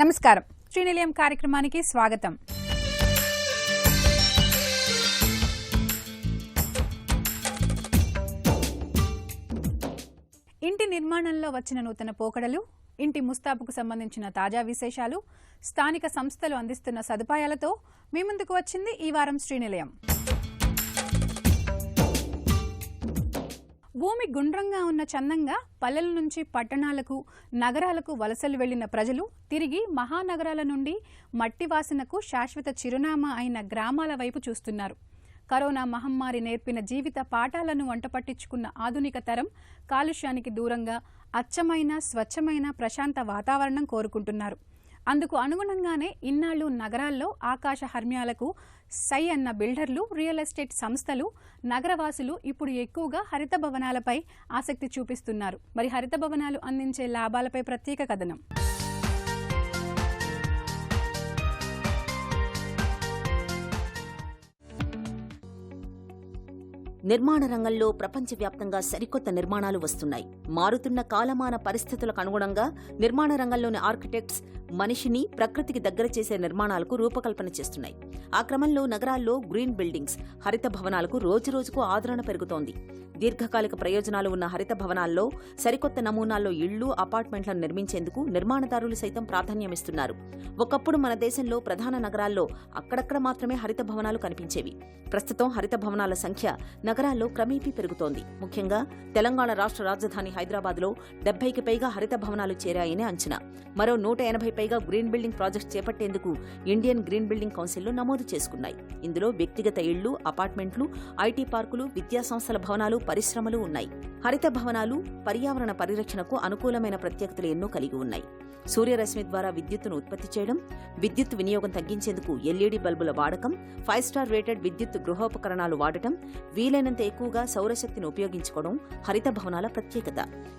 నమస్కారం. శ్రీనిలయం కార్యక్రమానికి స్వాగతం. ఇంటి నిర్మాణంలో వచ్చిన నూతన పోకడలు, ఇంటి ముస్తాబుకు సంబంధించిన తాజా విశేషాలు, స్థానిక సంస్థలు అందిస్తున్న సదుపాయాలతో మీ ముందుకు వచ్చింది ఈ వారం శ్రీనిలయం. భూమి గుండ్రంగా ఉన్న చందంగా పల్లెల నుంచి పట్టణాలకు, నగరాలకు వలసలు వెళ్లిన ప్రజలు తిరిగి మహానగరాల నుండి మట్టి వాసనకు శాశ్వత చిరునామా అయిన గ్రామాల వైపు చూస్తున్నారు. కరోనా మహమ్మారి నేర్పిన జీవిత పాఠాలను వంటపట్టించుకున్న ఆధునిక తరం కాలుష్యానికి దూరంగా అచ్చమైన, స్వచ్ఛమైన, ప్రశాంత వాతావరణం కోరుకుంటున్నారు. అందుకు అనుగుణంగానే ఇన్నాళ్లు నగరాల్లో ఆకాశ హర్మ్యాలకు సై అన్న బిల్డర్లు, రియల్ ఎస్టేట్ సంస్థలు, నగరవాసులు ఇప్పుడు ఎక్కువగా హరిత భవనాలపై ఆసక్తి చూపిస్తున్నారు. మరి హరిత భవనాలు అందించే లాభాలపై ప్రత్యేక కథనం. నిర్మాణ రంగంలో ప్రపంచవ్యాప్తంగా సరికొత్త నిర్మాణాలు వస్తున్నాయి. మారుతున్న కాలమాన పరిస్థితులకు అనుగుణంగా నిర్మాణ రంగంలోని ఆర్కిటెక్ట్స్ మనిషిని ప్రకృతికి దగ్గర చేసే నిర్మాణాలకు రూపకల్పన చేస్తున్నాయి. ఆ క్రమంలో నగరాల్లో గ్రీన్ బిల్డింగ్స్, హరిత భవనాలకు రోజురోజుకు ఆదరణ పెరుగుతోంది. దీర్ఘకాలిక ప్రయోజనాలు ఉన్న హరిత భవనాల్లో సరికొత్త నమూనాల్లో ఇళ్లు, అపార్ట్మెంట్లను నిర్మించేందుకు నిర్మాణదారులు సైతం ప్రాధాన్యమిస్తున్నారు. ఒకప్పుడు మన దేశంలో ప్రధాన నగరాల్లో అక్కడక్కడ మాత్రమే హరిత భవనాలు కనిపించేవి. ప్రస్తుతం హరిత భవనాల సంఖ్య నగరాల్లో క్రమేపీ పెరుగుతోంది. ముఖ్యంగా తెలంగాణ రాష్ట్ర రాజధాని హైదరాబాద్లో 70కి పైగా హరిత భవనాలు చేరాయని అంచనా. మరో 180 పైగా గ్రీన్ బిల్డింగ్ ప్రాజెక్టు చేపట్టేందుకు ఇండియన్ గ్రీన్ బిల్డింగ్ కౌన్సిల్లో నమోదు చేసుకున్నాయి. ఇందులో వ్యక్తిగత ఇళ్లు, అపార్ట్మెంట్లు, ఐటీ పార్కులు, విద్యాసంస్థల భవనాలు, పరిశ్రమలు ఉన్నాయి. హరిత భవనాలు పర్యావరణ పరిరక్షణకు అనుకూలమైన ప్రత్యేకతలు ఎన్నో కలిగి ఉన్నాయి. సూర్యరశ్మి ద్వారా విద్యుత్తును ఉత్పత్తి చేయడం, విద్యుత్ వినియోగం తగ్గించేందుకు ఎల్ఈడీ బల్బుల వాడకం, 5 స్టార్ రేటెడ్ విద్యుత్ గృహోపకరణాలు వాడటం, వీలైనంత ఎక్కువగా సౌరశక్తిని ఉపయోగించుకోవడం హరిత భవనాల ప్రత్యేకత.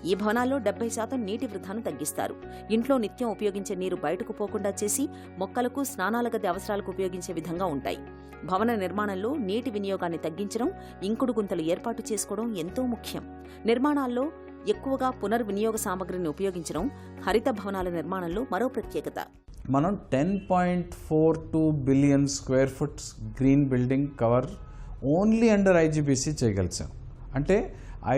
ఈ భవనాల్లో 70% నీటి వృధాను తగ్గిస్తారు. ఇంట్లో నిత్యం ఉపయోగించే నీరు బయటకు పోకుండా చేసి మొక్కలకు, స్నానాల గది అవసరాలకు ఉపయోగించే విధంగా ఉంటాయి. భవన నిర్మాణంలో నీటి వినియోగాన్ని తగ్గించడం, ఇంకుడు గుంతలు ఏర్పాటు చేసుకోవడం ఎంతో ముఖ్యం. నిర్మాణాల్లో ఎక్కువగా పునర్వినియోగ సామగ్రిని ఉపయోగించడం హరిత భవనాల నిర్మాణంలో మరో ప్రత్యేకత. మనం 10.42 billion square foots green building cover only under IGBC చేయగలిసాం. అంటే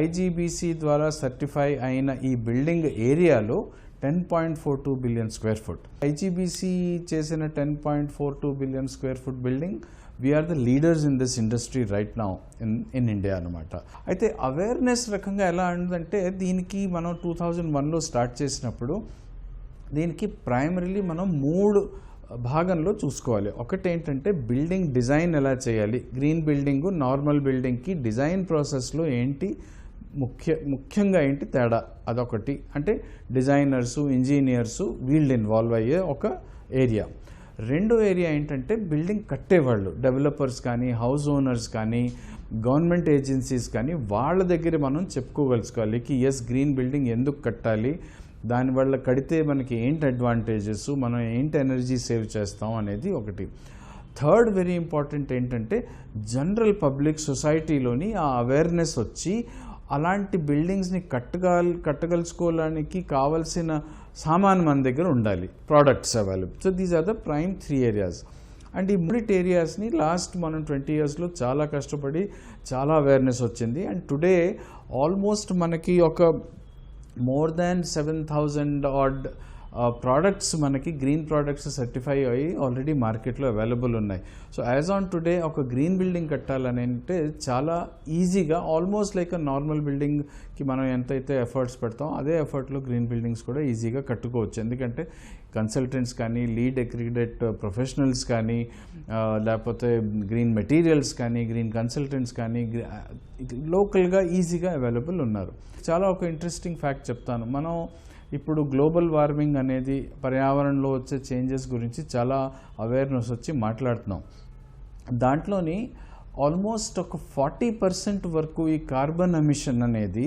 ఐజీబీసీ ద్వారా సర్టిఫై అయిన ఈ బిల్డింగ్ ఏరియాలో 10.42 బిలియన్ స్క్వేర్ ఫుట్. ఐజీబీసీ చేసిన 10.42 billion square foot building we are the leaders in this industry right now in India అనమాట. అయితే అవేర్నెస్ రకంగా ఎలా ఉందంటే, దీనికి మనం 2001లో స్టార్ట్ చేసినప్పుడు దీనికి ప్రైమరీలీ మనం 3 భాగంలో చూసుకోవాలి. ఒకటి ఏంటంటే బిల్డింగ్ డిజైన్ ఎలా చేయాలి, గ్రీన్ బిల్డింగు నార్మల్ బిల్డింగ్కి డిజైన్ ప్రాసెస్లో ఏంటి ముఖ్యంగా ఏంటి తేడా, అదొకటి. అంటే డిజైనర్సు, ఇంజనీర్సు వీళ్ళు ఇన్వాల్వ్ అయ్యే ఒక ఏరియా. రెండో ఏరియా ఏంటంటే బిల్డింగ్ కట్టేవాళ్ళు, డెవలపర్స్ కానీ, హౌస్ ఓనర్స్ కానీ, గవర్నమెంట్ ఏజెన్సీస్ కానీ, వాళ్ళ దగ్గర మనం చెప్పుకోగలుసుకోవాలి కి ఎస్ గ్రీన్ బిల్డింగ్ ఎందుకు కట్టాలి, దానివల్ల కడితే మనకి ఏంటి అడ్వాంటేజెస్, మనం ఏంటి ఎనర్జీ సేవ్ చేస్తాం అనేది ఒకటి. థర్డ్ వెరీ ఇంపార్టెంట్ ఏంటంటే జనరల్ పబ్లిక్ సొసైటీలోని ఆ అవేర్నెస్ వచ్చి అలాంటి బిల్డింగ్స్ని కట్టగలుచుకోవడానికి కావాల్సిన సామాన్ మన దగ్గర ఉండాలి, products available. So these are the prime 3 areas. And ఈ 3 ఏరియాస్ని లాస్ట్ మనం 20 ఇయర్స్లో చాలా కష్టపడి చాలా అవేర్నెస్ వచ్చింది. అండ్ టుడే ఆల్మోస్ట్ మనకి ఒక మోర్ దాన్ 7,000 ఆడ్ ప్రోడక్ట్స్ మనకి గ్రీన్ ప్రోడక్ట్స్ సర్టిఫై అయ్యి ఆల్రెడీ మార్కెట్లో అవైలబుల్ ఉన్నాయి. సో యాజ్ ఆన్ టుడే ఒక గ్రీన్ బిల్డింగ్ కట్టాలని అంటే చాలా ఈజీగా, ఆల్మోస్ట్ లైక్ నార్మల్ బిల్డింగ్కి మనం ఎంతైతే ఎఫర్ట్స్ పెడతాం అదే ఎఫర్ట్లో గ్రీన్ బిల్డింగ్స్ కూడా ఈజీగా కట్టుకోవచ్చు. ఎందుకంటే కన్సల్టెంట్స్ కానీ, లీడ్ అక్రిడేట్ ప్రొఫెషనల్స్ కానీ, లేకపోతే గ్రీన్ మెటీరియల్స్ కానీ, గ్రీన్ కన్సల్టెంట్స్ కానీ లోకల్గా ఈజీగా అవైలబుల్ ఉన్నారు. చాలా ఒక ఇంట్రెస్టింగ్ ఫ్యాక్ట్ చెప్తాను. మనం ఇప్పుడు గ్లోబల్ వార్మింగ్ అనేది పర్యావరణంలో వచ్చే చేంజెస్ గురించి చాలా అవేర్నెస్ వచ్చి మాట్లాడుతున్నాం. దాంట్లోని ఆల్మోస్ట్ ఒక 40% వరకు ఈ కార్బన్ ఎమిషన్ అనేది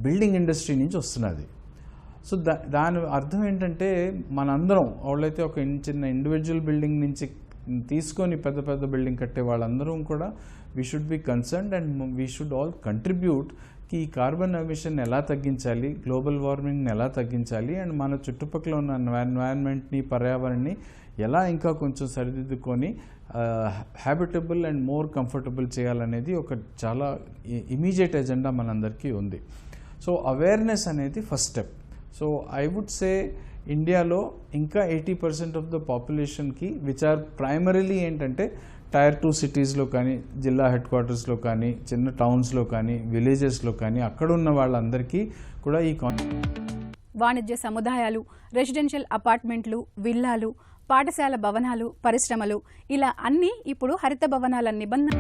బిల్డింగ్ ఇండస్ట్రీ నుంచి వస్తున్నది. సో దాని అర్థం ఏంటంటే మనందరం వాళ్ళైతే ఒక చిన్న ఇండివిజువల్ బిల్డింగ్ నుంచి తీసుకొని పెద్ద పెద్ద బిల్డింగ్ కట్టే వాళ్ళందరం కూడా we should be concerned and we should all contribute ఈ కార్బన్ ఎమిషన్ ఎలా తగ్గించాలి, గ్లోబల్ వార్మింగ్ని ఎలా తగ్గించాలి, అండ్ మన చుట్టుపక్కల ఉన్న ఎన్వైరన్మెంట్ని, పర్యావరణాన్ని ఎలా ఇంకా కొంచెం సరిదిద్దుకొని హ్యాబిటబుల్ అండ్ మోర్ కంఫర్టబుల్ చేయాలనేది ఒక చాలా ఇమీడియట్ ఎజెండా మనందరికీ ఉంది. సో అవేర్నెస్ అనేది first step. So I would say ఇండియాలో ఇంకా 80% ఆఫ్ ద పాపులేషన్కి విచ్ ఆర్ ప్రైమరీలీ ఏంటంటే టైర్ 2 సిటీస్లో కానీ, జిల్లా హెడ్ క్వార్టర్స్లో కానీ, చిన్న టౌన్స్లో కానీ, విలేజెస్లో కానీ అక్కడ ఉన్న వాళ్ళందరికీ కూడా ఈ వాణిజ్య సముదాయాలు, రెసిడెన్షియల్ అపార్ట్మెంట్లు, విల్లాలు, పాఠశాల భవనాలు, పరిశ్రమలు ఇలా అన్నీ ఇప్పుడు హరిత భవనాల నిబంధన.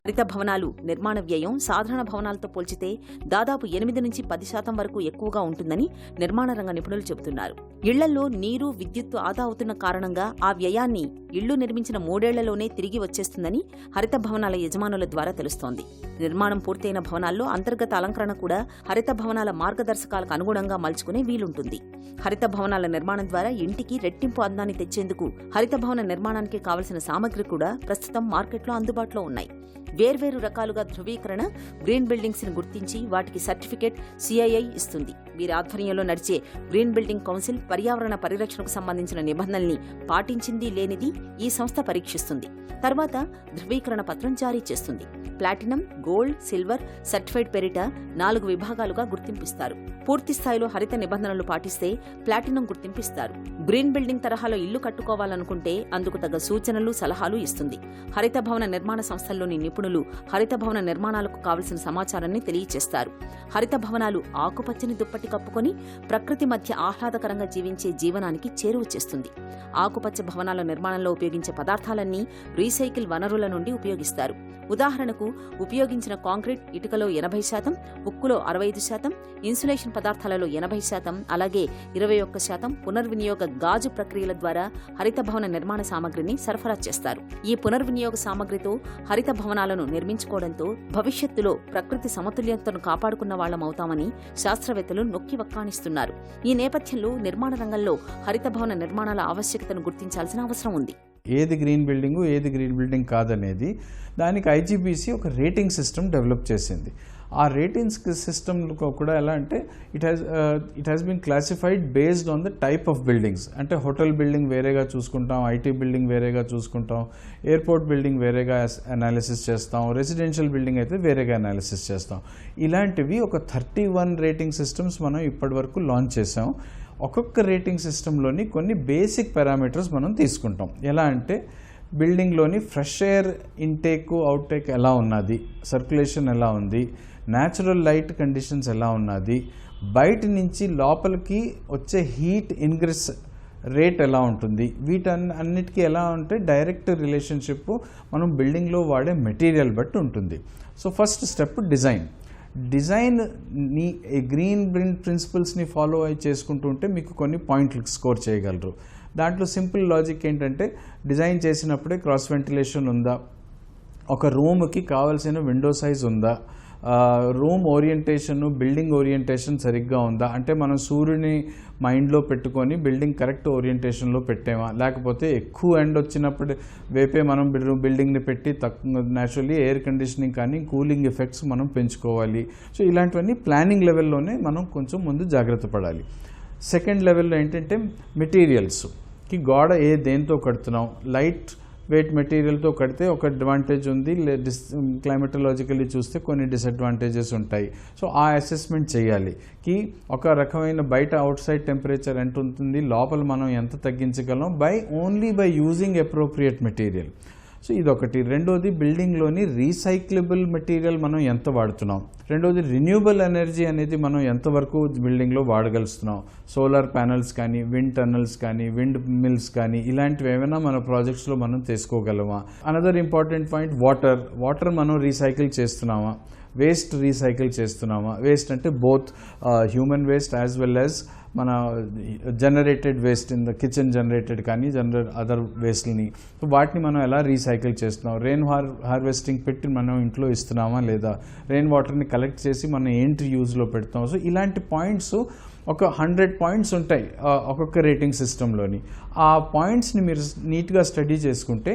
హరిత భవనాలు నిర్మాణ వ్యయం సాధారణ భవనాలతో పోల్చితే దాదాపు 8 నుంచి 10% వరకు ఎక్కువగా ఉంటుందని నిర్మాణ రంగ నిపుణులు చెబుతున్నారు. ఇళ్లలో నీరు, విద్యుత్తు ఆదా అవుతున్న కారణంగా ఆ వ్యయాన్ని ఇళ్లు నిర్మించిన 3 ఏళ్లలోనే తిరిగి వచ్చేస్తుందని హరిత భవనాల యజమానుల ద్వారా తెలుస్తోంది. నిర్మాణం పూర్తయిన భవనాల్లో అంతర్గత అలంకరణ కూడా హరిత భవనాల మార్గదర్శకాలకు అనుగుణంగా మలుచుకునే వీలుంటుంది. హరిత భవనాల నిర్మాణం ద్వారా ఇంటికి రెట్టింపు అందాన్ని తెచ్చేందుకు హరిత భవన నిర్మాణానికి కావలసిన సామగ్రి కూడా ప్రస్తుతం మార్కెట్లో అందుబాటులో ఉన్నాయి. వేర్వేరు రకాలుగా ధృవీకరణ గ్రీన్ బిల్డింగ్స్ ని గుర్తించి వాటికి సర్టిఫికేట్ CII ఇస్తుంది. వీరి ఆధ్వర్యంలో నడిచే గ్రీన్ బిల్డింగ్ కౌన్సిల్ పర్యావరణ పరిరక్షణకు సంబంధించిన నిబంధనల్ని పాటించింది లేనిది ఈ సంస్థ పరీక్షిస్తుంది. తర్వాత ధృవీకరణ పత్రం జారీ చేస్తుంది. ప్లాటినం, గోల్డ్, సిల్వర్ సర్టిఫైడ్ పేరిట 4 విభాగాలుగా గుర్తింపిస్తారు. పూర్తి స్థాయిలో హరిత నిబంధనలు పాటిస్తే ప్లాటినం గుర్తింపిస్తారు. గ్రీన్ బిల్డింగ్ తరహాలో ఇల్లు కట్టుకోవాలనుకుంటే అందుకు తగ్గ సూచనలు, సలహాలు ఇస్తుంది. హరిత భవన నిర్మాణ సంస్థల్లోని నిపుణులు హరిత భవన నిర్మాణాలకు కావలసిన సమాచారాన్ని తెలియజేస్తారు. హరిత భవనాలు ఆకుపచ్చని దుప్పటి కప్పుకొని ప్రకృతి మధ్య ఆహ్లాదకరంగా జీవించే జీవనానికి చేరువ చేస్తుంది. ఆకుపచ్చ భవనాల నిర్మాణంలో ఉపయోగించే పదార్థాలన్నీ రీసైకిల్ వనరుల నుండి ఉపయోగిస్తారు. ఉదాహరణకు ఉపయోగించిన కాంక్రీట్, ఇటుకలో 80%, ఉక్కులో 65%, ఇన్సులేషన్ పదార్థాలలో 80%, అలాగే 21% పునర్వినియోగ గాజు ప్రక్రియల ద్వారా హరిత భవన నిర్మాణ సామగ్రిని సరఫరా చేస్తారు. ఈ పునర్వినియోగ సామగ్రితో హరిత భవనాలను నిర్మించుకోవడంతో భవిష్యత్తులో ప్రకృతి సమతుల్యతను కాపాడుకున్న వాళ్లమవుతామని శాస్త్రవేత్తలు నొక్కి వక్కాణిస్తున్నారు. ఈ నేపథ్యంలో నిర్మాణ రంగంలో హరిత భవన నిర్మాణాల ఆవశ్యకతను గుర్తించాల్సిన అవసరం ఉంది. ఏది గ్రీన్ బిల్డింగు, ఏది గ్రీన్ బిల్డింగ్ కాదనేది దానికి IGBC ఒక రేటింగ్ సిస్టమ్ డెవలప్ చేసింది. ఆ రేటింగ్స్ సిస్టమ్లో కూడా ఎలా అంటే it has been classified based on the type of buildings. అంటే హోటల్ బిల్డింగ్ వేరేగా చూసుకుంటాం, IT బిల్డింగ్ వేరేగా చూసుకుంటాం, ఎయిర్పోర్ట్ బిల్డింగ్ వేరేగా అనాలిసిస్ చేస్తాం, రెసిడెన్షియల్ బిల్డింగ్ అయితే వేరేగా అనాలిసిస్ చేస్తాం. ఇలాంటివి ఒక 31 రేటింగ్ సిస్టమ్స్ మనం ఇప్పటి వరకు లాంచ్ చేసాం. ఒక్కొక్క రేటింగ్ సిస్టంలోని కొన్ని బేసిక్ పారామీటర్స్ మనం తీసుకుంటాం. ఎలా అంటే బిల్డింగ్లోని ఫ్రెష్ ఎయిర్ ఇంటేక్, అవుట్టేక్ ఎలా ఉన్నది, సర్క్యులేషన్ ఎలా ఉంది, న్యాచురల్ లైట్ కండిషన్స్ ఎలా ఉన్నది, బయట నుంచి లోపలికి వచ్చే హీట్ ఇన్గ్రెస్ రేట్ ఎలా ఉంటుంది, వీటన్నిటికీ ఎలా ఉంటే డైరెక్ట్ రిలేషన్షిప్ మనం బిల్డింగ్లో వాడే మెటీరియల్ బట్టి ఉంటుంది. సో ఫస్ట్ స్టెప్ డిజైన్ని గ్రీన్ ప్రిన్సిపల్స్ని ఫాలో అయి చేసుకుంటూ ఉంటే మీకు కొన్ని పాయింట్లు స్కోర్ చేయగలరు. దాంట్లో సింపుల్ లాజిక్ ఏంటంటే డిజైన్ చేసినప్పుడే క్రాస్ వెంటిలేషన్ ఉందా, ఒక రూమ్కి కావాల్సిన విండో సైజ్ ఉందా, రూమ్ ఓరియంటేషన్, బిల్డింగ్ ఓరియంటేషన్ సరిగ్గా ఉందా, అంటే మనం సూర్యుని మైండ్లో పెట్టుకొని బిల్డింగ్ కరెక్ట్ ఓరియంటేషన్లో పెట్టామా, లేకపోతే ఎక్కువ ఎండ్ వచ్చినప్పుడు వేపే మనం బిల్డింగ్ని పెట్టి న్యాచురల్లీ ఎయిర్ కండిషనింగ్ కానీ కూలింగ్ ఎఫెక్ట్స్ మనం పెంచుకోవాలి. సో ఇలాంటివన్నీ ప్లానింగ్ లెవెల్లోనే మనం కొంచెం ముందు జాగ్రత్త పడాలి. సెకండ్ లెవెల్లో ఏంటంటే మెటీరియల్స్కి గోడ దేంతో కడుతున్నాం, లైట్ వెయిట్ మెటీరియల్తో కడితే ఒక అడ్వాంటేజ్ ఉంది, క్లైమటలాజికల్లీ చూస్తే కొన్ని డిసడ్వాంటేజెస్ ఉంటాయి. సో ఆ అసెస్మెంట్ చేయాలి కి ఒక రకమైన బయట అవుట్ సైడ్ టెంపరేచర్ ఎంత ఉంటుంది, లోపల మనం ఎంత తగ్గించగలం only by using appropriate material. So ఇదొకటి. రెండోది బిల్డింగ్లోని రీసైక్లబుల్ మెటీరియల్ మనం ఎంత వాడుతున్నాం. రెండోది రిన్యూవబుల్ ఎనర్జీ అనేది మనం ఎంతవరకు బిల్డింగ్లో వాడగలుస్తున్నాం. సోలార్ ప్యానల్స్ కానీ, విండ్ టనల్స్ కానీ, విండ్ మిల్స్ కానీ ఇలాంటివి ఏమైనా మన ప్రాజెక్ట్స్లో మనం తీసుకోగలమా. అనదర్ ఇంపార్టెంట్ పాయింట్ వాటర్ మనం రీసైకిల్ చేస్తున్నామా, వేస్ట్ రీసైకిల్ చేస్తున్నామా. వేస్ట్ అంటే both human waste as well as మన generated waste in the kitchen generated కానీ అదర్ వేస్ట్ని వాటిని మనం ఎలా రీసైకిల్ చేస్తున్నాం. రెయిన్ హార్వెస్టింగ్ పెట్టి మనం ఇంట్లో ఇస్తున్నామా లేదా, రెయిన్ వాటర్ని కలెక్ట్ చేసి మనం ఏంటి యూజ్లో పెడతాం. సో ఇలాంటి పాయింట్స్ ఒక 100 పాయింట్స్ ఉంటాయి ఒక్కొక్క రేటింగ్ సిస్టంలోని. ఆ పాయింట్స్ని మీరు నీట్గా స్టడీ చేసుకుంటే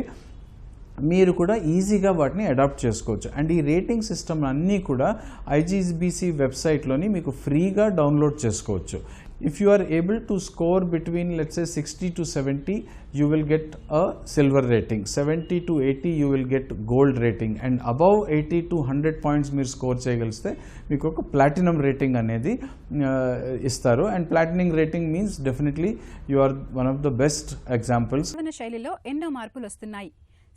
మీరు కూడా ఈజీగా వాటిని అడాప్ట్ చేసుకోవచ్చు. అండ్ ఈ రేటింగ్ సిస్టమ్ అన్నీ కూడా ఐజీబీసీ వెబ్సైట్లోని మీకు ఫ్రీగా డౌన్లోడ్ చేసుకోవచ్చు. If you are able to score between, let's say, 60 to 70, you will get a silver rating. 70 to 80, you will get gold rating. And above 80 to 100 points మీరు score చేయగలిస్తే మీకు ఒక platinum rating అనేది ఇస్తారు. And platinum rating means definitely you are one of the best examples. జీవన శైలిలో ఎన్నో మార్పులు వస్తున్నాయి.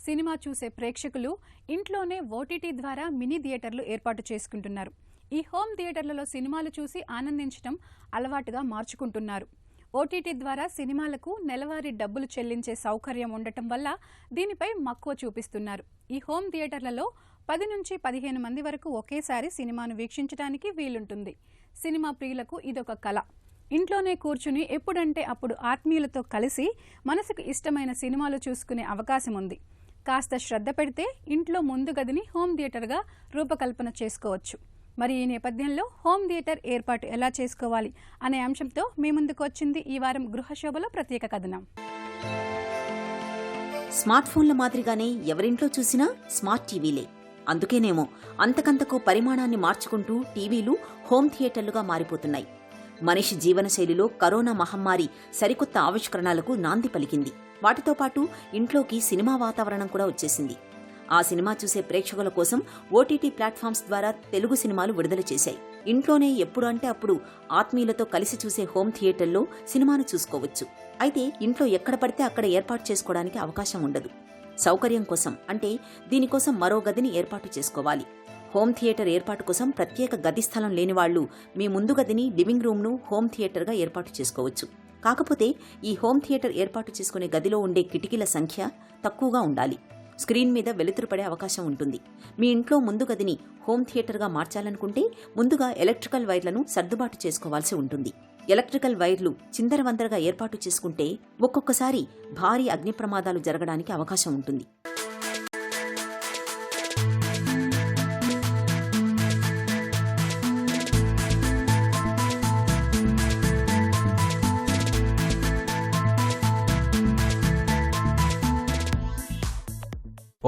సినిమా చూసే ప్రేక్షకులు ఇంట్లోనే ఓటీటీ ద్వారా మినీ థియేటర్లు ఏర్పాటు చేసుకుంటున్నారు. ఈ హోమ్ థియేటర్లలో సినిమాలు చూసి ఆనందించడం అలవాటుగా మార్చుకుంటున్నారు. ఓటీటీ ద్వారా సినిమాలకు నెలవారీ డబ్బులు చెల్లించే సౌకర్యం ఉండటం వల్ల దీనిపై మక్కువ చూపిస్తున్నారు. ఈ హోమ్ థియేటర్లలో 10 నుంచి 15 మంది వరకు ఒకేసారి సినిమాను వీక్షించడానికి వీలుంటుంది. సినిమా ప్రియులకు ఇదొక కళ. ఇంట్లోనే కూర్చుని ఎప్పుడంటే అప్పుడు ఆత్మీయులతో కలిసి మనసుకు ఇష్టమైన సినిమాలు చూసుకునే అవకాశం ఉంది. కాస్త శ్రద్ధ పెడితే ఇంట్లో ముందు గదిని హోమ్ థియేటర్గా రూపకల్పన చేసుకోవచ్చు. మరి ఈ నేపథ్యంలో హోమ్ థియేటర్ ఏర్పాటు ఎలా చేసుకోవాలి అనే అంశంతో మీ ముందుకు వచ్చింది ఈ వారం గృహశోభలో ప్రత్యేక కథనం. స్మార్ట్ ఫోన్ల మాదిరిగానే ఎవరింట్లో చూసినా స్మార్ట్ టీవీలే. అందుకేనేమో అంతకంతకు పరిమాణాన్ని మార్చుకుంటూ టీవీలు హోమ్ థియేటర్లుగా మారిపోతున్నాయి. మనిషి జీవనశైలిలో కరోనా మహమ్మారి సరికొత్త ఆవిష్కరణలకు నాంది పలికింది. వాటితో పాటు ఇంట్లోకి సినిమా వాతావరణం కూడా వచ్చేసింది. ఆ సినిమా చూసే ప్రేక్షకుల కోసం ఓటీటీ ప్లాట్ఫామ్స్ ద్వారా తెలుగు సినిమాలు విడుదల చేశాయి. ఇంట్లోనే ఎప్పుడు అంటే అప్పుడు ఆత్మీయులతో కలిసి చూసే హోమ్ థియేటర్లో సినిమాను చూసుకోవచ్చు. అయితే ఇంట్లో ఎక్కడ పడితే అక్కడ ఏర్పాటు చేసుకోవడానికి అవకాశం ఉండదు. సౌకర్యం కోసం అంటే దీనికోసం మరో గదిని ఏర్పాటు చేసుకోవాలి. హోమ్ థియేటర్ ఏర్పాటు కోసం ప్రత్యేక గది స్థలం లేని వాళ్లు మీ ముందు గదిని లివింగ్ రూమ్ను హోమ్ థియేటర్గా ఏర్పాటు చేసుకోవచ్చు. కాకపోతే ఈ హోమ్ థియేటర్ ఏర్పాటు చేసుకునే గదిలో ఉండే కిటికీల సంఖ్య తక్కువగా ఉండాలి. స్క్రీన్ మీద వెలుతురు పడే అవకాశం ఉంటుంది. మీ ఇంట్లో ముందు గదిని హోమ్ థియేటర్గా మార్చాలనుకుంటే ముందుగా ఎలక్ట్రికల్ వైర్లను సర్దుబాటు చేసుకోవాల్సి ఉంటుంది. ఎలక్ట్రికల్ వైర్లు చిందరవందరగా ఏర్పాటు చేసుకుంటే ఒక్కొక్కసారి భారీ అగ్ని ప్రమాదాలు జరగడానికి అవకాశం ఉంటుంది.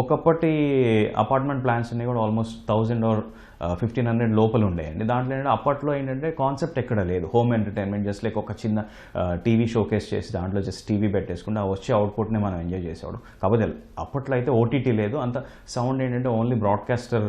ఒకప్పటి అపార్ట్మెంట్ ప్లాన్స్ అన్నీ కూడా ఆల్మోస్ట్ 1000 or 1500 లోపల ఉండేయండి. దాంట్లో ఏంటంటే అప్పట్లో ఏంటంటే కాన్సెప్ట్ ఎక్కడ లేదు. హోమ్ ఎంటర్టైన్మెంట్ జస్ట్ లైక్ ఒక చిన్న టీవీ షోకేస్ చేసి దాంట్లో జస్ట్ టీవీ పెట్టేసుకుంటే వచ్చే అవుట్పుట్ని మనం ఎంజాయ్ చేసేవాడు. కాకపోతే అప్పట్లో అయితే ఓటీటీ లేదు. అంత సౌండ్ ఏంటంటే ఓన్లీ బ్రాడ్కాస్టర్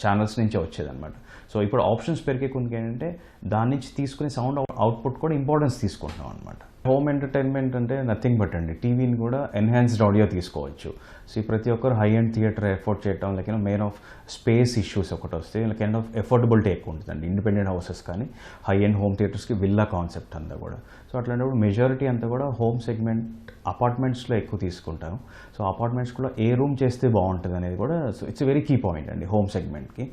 ఛానల్స్ నుంచే వచ్చేదన్నమాట. సో ఇప్పుడు ఆప్షన్స్ పెరిగే కొందుకు ఏంటంటే దాని నుంచి తీసుకునే సౌండ్ అవుట్పుట్ కూడా ఇంపార్టెన్స్ తీసుకుంటున్నాం అనమాట. హోమ్ ఎంటర్టైన్మెంట్ అంటే నథింగ్ బట్ అండి టీవీని కూడా ఎన్హాన్స్డ్ ఆడియో తీసుకోవచ్చు. సో ప్రతి ఒక్కరు హై ఎండ్ థియేటర్ ఎఫోర్డ్ చేయడం like main of space issues ఒకటి వస్తే కైండ్ ఆఫ్ ఎఫోర్డబిలిటీ ఎక్కువ ఉంటుందండి. ఇండిపెండెంట్ హౌసెస్ కానీ హై ఎండ్ హోమ్ థియేటర్స్కి విల్లా కాన్సెప్ట్ అంతా కూడా. సో అట్లాంటప్పుడు మెజారిటీ అంతా కూడా హోమ్ సెగ్మెంట్ అపార్ట్మెంట్స్లో ఎక్కువ తీసుకుంటాం. సో అపార్ట్మెంట్స్ కూడా ఏ రూమ్ చేస్తే బాగుంటుంది అనేది కూడా so it's very key point అండి హోమ్ సెగ్మెంట్కి.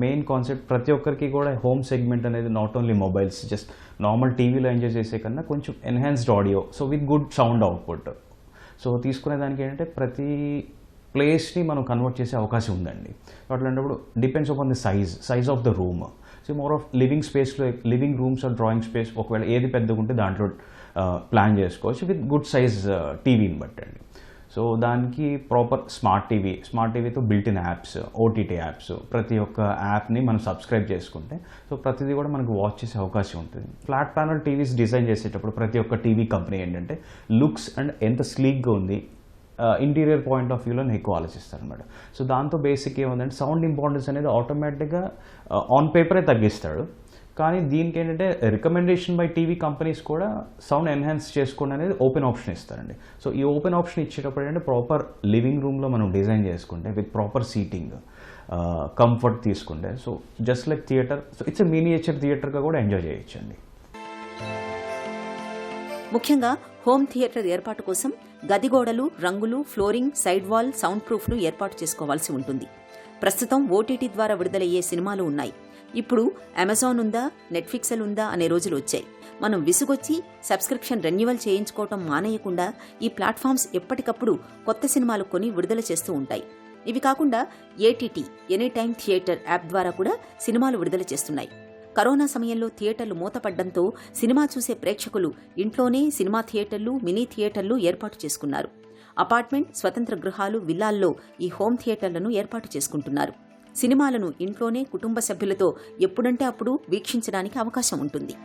మెయిన్ కాన్సెప్ట్ ప్రతి ఒక్కరికి కూడా హోమ్ సెగ్మెంట్ అనేది not only mobiles just normal టీవీలో ఎంజాయ్ చేసే కన్నా కొంచెం enhanced audio so with good sound output. So తీసుకునే దానికి ఏంటంటే ప్రతి ప్లేస్ని మనం కన్వర్ట్ చేసే అవకాశం ఉందండి. అట్లాంటప్పుడు depends on the size of the room. So more of living స్పేస్లో living rooms or drawing space ఒకవేళ ఏది పెద్దగా ఉంటే దాంట్లో ప్లాన్ చేసుకోవచ్చు విత్ గుడ్ సైజ్ టీవీని బట్టండి. సో దానికి ప్రాపర్ స్మార్ట్ టీవీతో built in apps, OTT apps, ప్రతి ఒక్క యాప్ని మనం సబ్స్క్రైబ్ చేసుకుంటే సో ప్రతిదీ కూడా మనకు వాచ్ చేసే అవకాశం ఉంటుంది. ఫ్లాట్ ప్యానల్ టీవీస్ డిజైన్ చేసేటప్పుడు ప్రతి ఒక్క టీవీ కంపెనీ ఏంటంటే లుక్స్ అండ్ ఎంత స్లీక్గా ఉంది ఇంటీరియర్ పాయింట్ ఆఫ్ వ్యూలో ఎక్కువ ఆలోచిస్తారు అనమాట. సో దాంతో బేసిక్ ఏముందంటే సౌండ్ ఇంపార్టెన్స్ అనేది ఆటోమేటిక్గా ఆన్ పేపరే తగ్గిస్తాడు. కానీ దీనికి ఏంటంటే రికమెండేషన్ బై టీవీ కంపెనీస్ కూడా సౌండ్ ఎన్హాన్స్ చేసుకోండి అనేది ఓపెన్ ఆప్షన్ ఇస్తారండి. సో ఈ ఓపెన్ ఆప్షన్ ఇచ్చేటప్పుడు ఏంటంటే ప్రాపర్ లివింగ్ రూమ్లో మనం డిజైన్ చేసుకుంటే విత్ ప్రాపర్ సీటింగ్ కంఫర్ట్ తీసుకుంటే so just like theatre so it's a miniature థియేటర్గా కూడా ఎంజాయ్ చేయొచ్చండి. ముఖ్యంగా హోమ్ థియేటర్ ఏర్పాటు కోసం గదిగోడలు, రంగులు, ఫ్లోరింగ్, సైడ్ వాల్, సౌండ్ ప్రూఫ్ను ఏర్పాటు చేసుకోవాల్సి ఉంటుంది. ప్రస్తుతం ఓటీటీ ద్వారా విడుదలయ్యే సినిమాలు ఉన్నాయి. ఇప్పుడు అమెజాన్ ఉందా, నెట్ఫ్లిక్స్ ఉందా అనే రోజులు వచ్చాయి. మనం విసుగొచ్చి సబ్స్క్రిప్షన్ రెన్యువల్ చేయించుకోవటం మానేయకుండా ఈ ప్లాట్ఫామ్స్ ఎప్పటికప్పుడు కొత్త సినిమాలు కొని విడుదల చేస్తూ ఉంటాయి. ఇవి కాకుండా ATT any time theatre app ద్వారా కూడా సినిమాలు విడుదల చేస్తున్నాయి. కరోనా సమయంలో థియేటర్లు మూతపడ్డంతో సినిమా చూసే ప్రేక్షకులు ఇంట్లోనే సినిమా థియేటర్లు, మినీ థియేటర్లు ఏర్పాటు చేసుకున్నారు. అపార్ట్మెంట్, స్వతంత్ర గృహాలు, విల్లాల్లో ఈ హోమ్ థియేటర్లను ఏర్పాటు చేసుకుంటున్నారు. సినిమాలను ఇంట్లోనే కుటుంబ సభ్యులతో ఎప్పుడంటే అప్పుడు వీక్షించడానికి అవకాశం ఉంటుంది.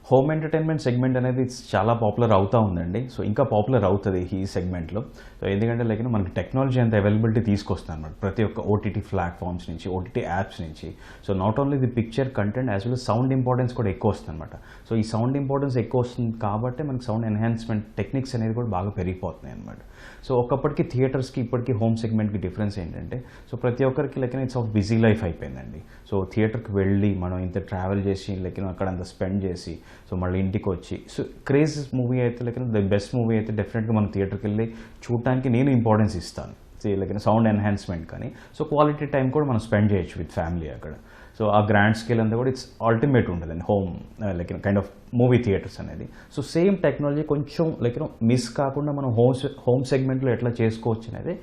హోమ్ ఎంటర్టైన్మెంట్ సెగ్మెంట్ అనేది చాలా పాపులర్ అవుతూ ఉందండి. సో ఇంకా పాపులర్ అవుతుంది ఈ సెగ్మెంట్లో. సో ఎందుకంటే లైక్ మనకి టెక్నాలజీ అంత అవైలబిలిటీ తీసుకొస్తుంది అనమాట ప్రతి ఒక్క ఓటీటీ ప్లాట్ఫామ్స్ నుంచి, ఓటీటీ యాప్స్ నుంచి. So not only the picture content as well sound importance కూడా ఎక్కువ వస్తుంది అనమాట. సో ఈ సౌండ్ ఇంపార్టెన్స్ ఎక్కువ వస్తుంది కాబట్టి మనకి సౌండ్ ఎన్హాన్స్మెంట్ టెక్నిక్స్ అనేది కూడా బాగా పెరిగిపోతున్నాయి అనమాట. సో ఒకప్పటికి థియేటర్స్కి ఇప్పటికీ హోమ్ సెగ్మెంట్కి డిఫరెన్స్ ఏంటంటే, సో ప్రతి ఒక్కరికి like it's of busy life అయిపోయిందండి. సో థియేటర్కి వెళ్ళి మనం ఇంత ట్రావెల్ చేసి లైక్ అక్కడ అంత స్పెండ్ చేసి సో మళ్ళీ ఇంటికి వచ్చి సో క్రేజ్ మూవీ అయితే లైక్ ద బెస్ట్ మూవీ అయితే డెఫినెట్గా మనం థియేటర్కి వెళ్ళి చూడటానికి నేను ఇంపార్టెన్స్ ఇస్తాను. లైక్ సౌండ్ ఎన్హాన్స్మెంట్ కానీ సో క్వాలిటీ టైం కూడా మనం స్పెండ్ చేయొచ్చు విత్ ఫ్యామిలీ అక్కడ. సో ఆ గ్రాండ్ స్కేల్ అంతా కూడా ఇట్స్ అల్టిమేట్ ఉంటుందండి home like kind of movie theatres అనేది. సో సేమ్ టెక్నాలజీ కొంచెం లైక్ మిస్ కాకుండా మనం హోమ్ సెగ్మెంట్లో ఎట్లా చేసుకోవచ్చు అనేది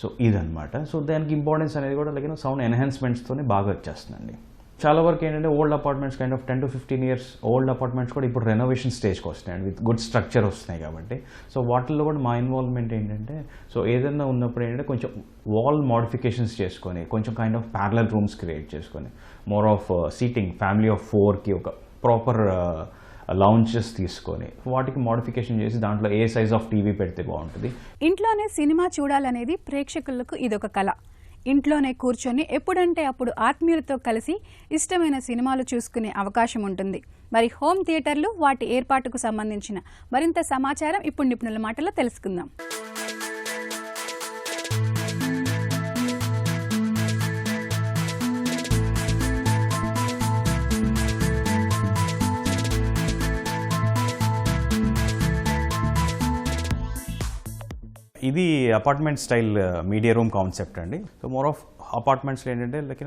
సో ఇదనమాట. సో దానికి ఇంపార్టెన్స్ అనేది కూడా లైక్ సౌండ్ ఎన్హాన్స్మెంట్స్తోనే బాగా వచ్చేస్తుందండి. చాలా వరకు ఏంటంటే old apartments kind of 10 to 15 years old apartments కూడా ఇప్పుడు రెనోవేషన్ స్టేజ్కి వస్తున్నాయండి విత్ గుడ్ స్ట్రక్చర్ వస్తున్నాయి కాబట్టి. సో వాటిల్లో కూడా మా ఇన్వాల్వ్మెంట్ ఏంటంటే, సో ఏదైనా ఉన్నప్పుడు ఏంటంటే కొంచెం వాల్ మోడిఫికేషన్స్ చేసుకొని కొంచెం kind of parallel rooms create చేసుకొని more of seating family of 4కి ఒక ప్రాపర్ లౌంజెస్ తీసుకొని వాటికి మోడిఫికేషన్ చేసి దాంట్లో ఏ సైజ్ ఆఫ్ టీవీ పెడితే బాగుంటుంది. ఇంట్లోనే సినిమా చూడాలనేది ప్రేక్షకులకు ఇదొక కళ. ఇంట్లోనే కూర్చొని ఎప్పుడంటే అప్పుడు ఆత్మీయులతో కలిసి ఇష్టమైన సినిమాలు చూసుకునే అవకాశం ఉంటుంది. మరి హోమ్ థియేటర్లు, వాటి ఏర్పాటుకు సంబంధించిన మరింత సమాచారం ఇప్పుడు నిపుణుల మాటల్లో తెలుసుకుందాం. ఇది apartment style media room concept అండి. సో మోర్ ఆఫ్ అపార్ట్మెంట్స్లో ఏంటంటే లైక్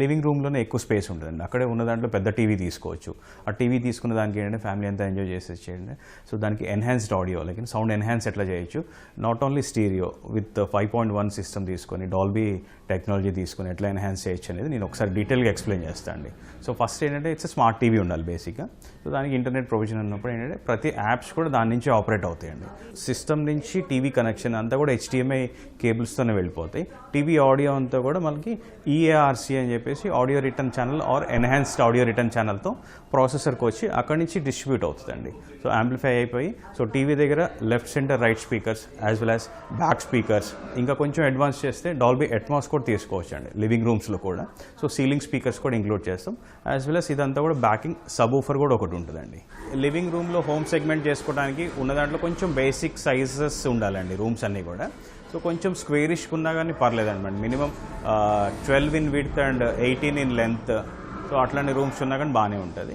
లివింగ్ రూమ్లోనే ఎక్కువ స్పేస్ ఉంటుందండి. అక్కడే ఉన్న దాంట్లో పెద్ద టీవీ తీసుకోవచ్చు. ఆ టీవీ తీసుకున్న దానికి ఏంటంటే ఫ్యామిలీ అంతా ఎంజాయ్ చేసేయండి. సో దానికి enhanced audio like sound enhance ఎట్లా చేయొచ్చు, not only stereo with 5.1 system తీసుకొని డాల్బీ టెక్నాలజీ తీసుకొని ఎట్లా ఎన్హాన్స్ చేయొచ్చు అనేది నేను ఒకసారి డీటెయిల్గా ఎక్స్ప్లెయిన్ చేస్తాను అండి. సో ఫస్ట్ ఏంటంటే ఇట్స్ స్మార్ట్ టీవీ ఉండాలి బేసిక్గా. సో దానికి ఇంటర్నెట్ ప్రొవిజన్ ఉన్నప్పుడు ఏంటంటే ప్రతి యాప్స్ కూడా దాని నుంచి ఆపరేట్ అవుతాయండి. సిస్టమ్ నుంచి టీవీ కనెక్షన్ అంతా కూడా HDMI కేబుల్స్తోనే వెళ్ళిపోతాయి. టీవీ ఆడియో అంతా కూడా మనకి EARC అని చెప్పేసి audio return channel or enhanced audio return ఛానల్తో ప్రాసెసర్కి వచ్చి అక్కడి నుంచి డిస్ట్రిబ్యూట్ అవుతుందండి. సో యాంప్లిఫై అయిపోయి సో టీవీ దగ్గర left, centre, right speakers as well as back speakers, ఇంకా కొంచెం అడ్వాన్స్ చేస్తే డాల్బీ అట్మాస్ కూడా తీసుకోవచ్చు అండి లివింగ్ రూమ్స్లో కూడా. సో సీలింగ్ స్పీకర్స్ కూడా ఇంక్లూడ్ చేస్తాం. యాజ్ వెల్ యాజ్ ఇదంతా కూడా బ్యాకింగ్ సబ్ ఊఫర్ కూడా ఒకటి ఉంటుందండి. లివింగ్ రూమ్లో హోమ్ సెగ్మెంట్ చేసుకోవడానికి ఉన్న దాంట్లో కొంచెం బేసిక్ సైజెస్ ఉండాలండి రూమ్స్ అన్నీ కూడా. సో కొంచెం స్క్వేరిష్గా ఉన్నా కానీ పర్లేదన్నమాట. Minimum 12 in width and 18 in length. So అట్లాంటి రూమ్స్ ఉన్నా కానీ బాగానే ఉంటుంది.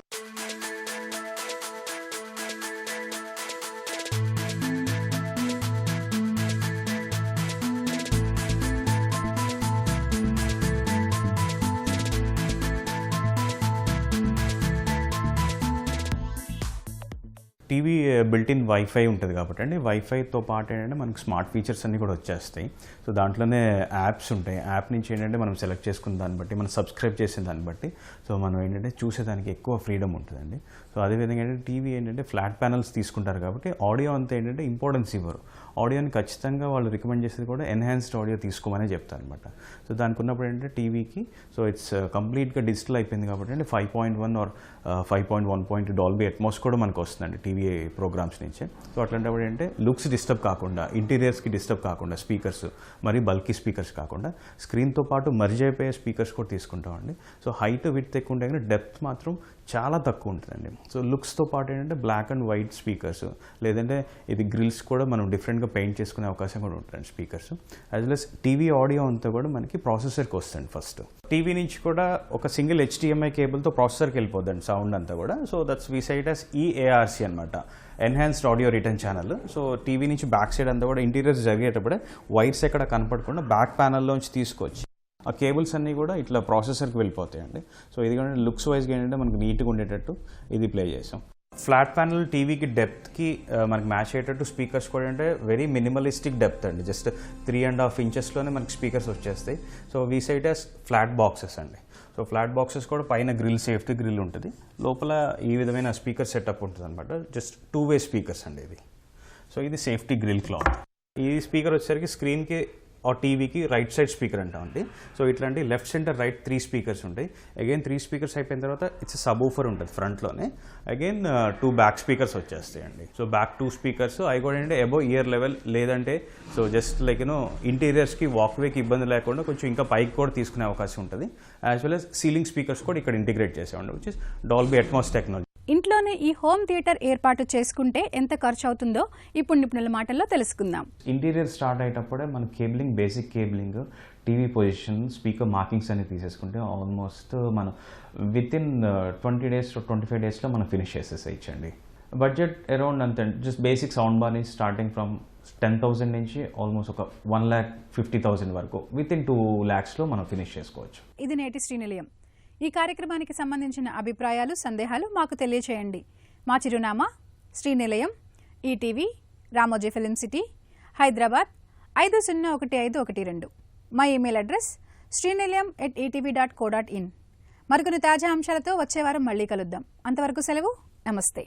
టీవీ బిల్ట్-ఇన్ వైఫై ఉంటుంది కాబట్టి అండి, వైఫైతో పాటు ఏంటంటే మనకి స్మార్ట్ ఫీచర్స్ అన్నీ కూడా వచ్చేస్తాయి. సో దాంట్లోనే యాప్స్ ఉంటాయి. యాప్ నుంచి ఏంటంటే మనం సెలెక్ట్ చేసుకున్న దాన్ని బట్టి, మనం సబ్స్క్రైబ్ చేసిన దాన్ని బట్టి సో మనం ఏంటంటే చూసేదానికి ఎక్కువ ఫ్రీడమ్ ఉంటుందండి. సో అదేవిధంగా ఏంటంటే టీవీ ఏంటంటే ఫ్లాట్ ప్యానల్స్ తీసుకుంటారు కాబట్టి ఆడియో అంతా ఏంటంటే ఇంపార్టెన్స్ ఇవ్వరు. ఆడియోని ఖచ్చితంగా వాళ్ళు రికమెండ్ చేసేది కూడా ఎన్హాన్స్డ్ ఆడియో తీసుకోమనే చెప్తారు అనమాట. సో దానికి ఉన్నప్పుడు ఏంటంటే టీవీకి సో ఇట్స్ కంప్లీట్గా డిజిటల్ అయిపోయింది కాబట్టి అంటే 5.1 ఆర్ 5.1 డాల్బీ అట్మాస్ కూడా మనకు వస్తుందండి టీవీ ప్రోగ్రామ్స్ నుంచే. సో అట్లాంటప్పుడు ఏంటంటే లుక్స్ డిస్టర్బ్ కాకుండా, ఇంటీరియర్స్కి డిస్టర్బ్ కాకుండా, స్పీకర్స్ మరి బల్కీ స్పీకర్స్ కాకుండా స్క్రీన్తో పాటు మర్జ్ అయిపోయే స్పీకర్స్ కూడా తీసుకుంటామండి. సో హైట్, విడ్త్ ఎక్కువ ఉంటాయి కానీ డెప్త్ మాత్రం చాలా తక్కువ ఉంటుందండి. సో లుక్స్తో పాటు ఏంటంటే బ్లాక్ అండ్ వైట్ స్పీకర్స్, లేదంటే ఇది గ్రిల్స్ కూడా మనం డిఫరెంట్గా పెయింట్ చేసుకునే అవకాశం కూడా ఉంటుందండి speakers. As well as TV audio అంతా కూడా మనకి ప్రాసెసర్కి వస్తుంది. ఫస్ట్ టీవీ నుంచి కూడా ఒక సింగిల్ HDMI కేబుల్తో ప్రాసెసర్కి వెళ్ళిపోద్దండి సౌండ్ అంతా కూడా. So that's we say it as EARC అనమాట, enhanced audio return channel. So TV నుంచి బ్యాక్ సైడ్ అంతా కూడా ఇంటీరియర్స్ జరిగేటప్పుడే వైర్స్ ఎక్కడ కనపడకుండా బ్యాక్ ప్యానల్లోంచి తీసుకొచ్చి ఆ కేబుల్స్ అన్నీ కూడా ఇట్లా ప్రాసెసర్కి వెళ్ళిపోతాయండి. సో ఇది కానీ లుక్స్ వైజ్గా ఏంటంటే మనకి నీట్గా ఉండేటట్టు ఇది ప్లే చేసాం. ఫ్లాట్ ప్యానల్ టీవీకి డెప్త్కి మనకి మ్యాచ్ అయ్యేటట్టు స్పీకర్స్ కూడా అంటే వెరీ మినిమలిస్టిక్ డెప్త్ అండి. జస్ట్ 3.5 inches మనకి స్పీకర్స్ వచ్చేస్తాయి. So we say it as flat boxes అండి. సో ఫ్లాట్ బాక్సెస్ కూడా పైన గ్రిల్, సేఫ్టీ గ్రిల్ ఉంటుంది, లోపల ఈ విధమైన స్పీకర్ సెటప్ ఉంటుంది అనమాట. జస్ట్ 2-way స్పీకర్స్ అండి ఇది. సో ఇది సేఫ్టీ గ్రిల్ క్లాత్. ఈ స్పీకర్ వచ్చేసరికి స్క్రీన్కి ఆ టీవీకి రైట్ సైడ్ స్పీకర్ అంటామండి. సో ఇట్లాంటి లెఫ్ట్ సెంటర్ రైట్ 3 స్పీకర్స్ ఉంటాయి. అగైన్ 3 స్పీకర్స్ అయిపోయిన తర్వాత ఇట్స్ సబ్ ఊఫర్ ఉంటుంది ఫ్రంట్లోనే. అగైన్ 2 బ్యాక్ స్పీకర్స్ వచ్చేస్తాయండి. సో బ్యాక్ 2 స్పీకర్స్ అవి కూడా ఏంటంటే అబోవ్ ఇయర్ లెవెల్, లేదంటే సో జస్ట్ లైక్ ఇంటీరియర్స్కి వాక్వేకి ఇబ్బంది లేకుండా కొంచెం ఇంకా పైకి కూడా తీసుకునే అవకాశం ఉంటుంది. As well as ceiling speakers కూడా ఇక్కడ ఇంటిగ్రేట్ చేసామండి, which is Dolby Atmos technology. ఇంట్లోనే ఈ హోమ్ థియేటర్ ఏర్పాటు చేసుకుంటే ఎంత ఖర్చు అవుతుందో ఇప్పుడు నిపుణుల మాటల్లో తెలుసుకుందాం. ఇంటీరియర్ స్టార్ట్ అయ్యేటప్పుడే మన cabling, basic cabling, TV position, speaker markings అని తీసేసుకుంటే ఆల్మోస్ట్ మనం విత్ ఇన్ 20 days to 25 daysలో మనం ఫినిష్ చేసేసేయచ్చండి. బడ్జెట్ అరౌండ్ అంతే, జస్ట్ బేసిక్ సౌండ్ బార్ నుంచి స్టార్టింగ్ ఫ్రమ్ 10,000 నుంచి ఆల్మోస్ట్ ఒక 1,50,000 వరకు విత్ ఇన్ 2 lakhsలో మనం ఫినిష్ చేసుకోవచ్చు. ఇది నేటి శ్రీనిలయం. ఈ కార్యక్రమానికి సంబంధించిన అభిప్రాయాలు, సందేహాలు మాకు తెలియచేయండి. మా చిరునామా శ్రీనిలయం, ఈటీవీ, రామోజీ ఫిలిం సిటీ, హైదరాబాద్ 501512. మా ఈమెయిల్ అడ్రస్ srinilayam@etv.co.in. మరికొన్ని తాజా అంశాలతో వచ్చే వారం మళ్ళీ కలుద్దాం. అంతవరకు సెలవు, నమస్తే.